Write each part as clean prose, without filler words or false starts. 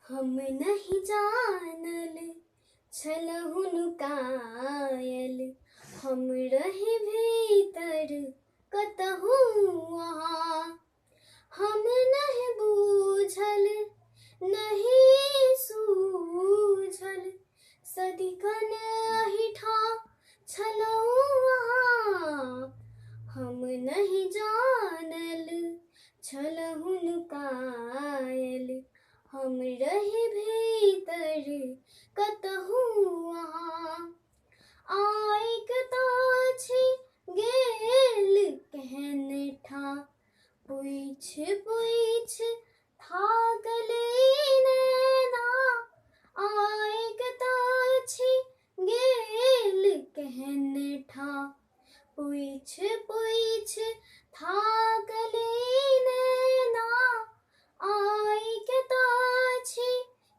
हम नहीं जानल छलहुन कायल, हम रहे भीतर कतहु वहाँ। हम नहीं बूझल नहीं सूझल, सदिखन अहिठा छलहु वहाँ। हम नहीं जानल छलहुन कायल, हम रहे भीतर कतहु वहाँ। आइक ताछि गेल केहन ठा, पूछ पूछ थाकल नैना। आइक ताछि गेल केहन ठा, पूछ पूछ थाकल नैना। आइक ताछि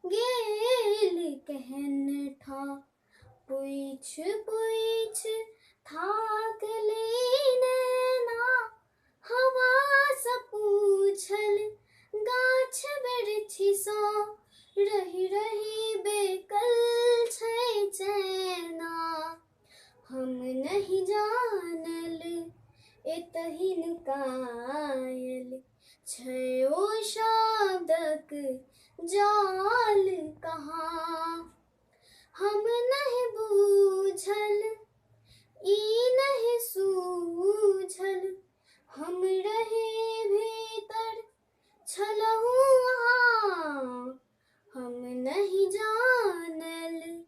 गेल केहन ठा, पूछ पूछ थाकल नैना। हवा सँ पूछल गाछ बिरछी सँ, रहि रहि बेकल छै चैना। हम नहीं जानल एतहिन कायल, छै ओ शब्दक जाल कहाँ। हम नहीं बूझल ई नहीं सूझल, हम रहे भीतर छलहु वहाँ। हम नहीं जानल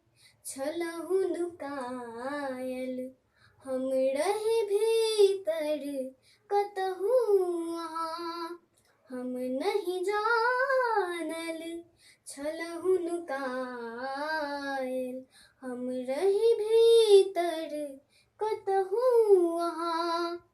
छलहुन कायल, हम रहे भीतर कतहु वहाँ। हम नहीं जानल छलहुन कायल, हम रहे भीतर कतहु वहाँ।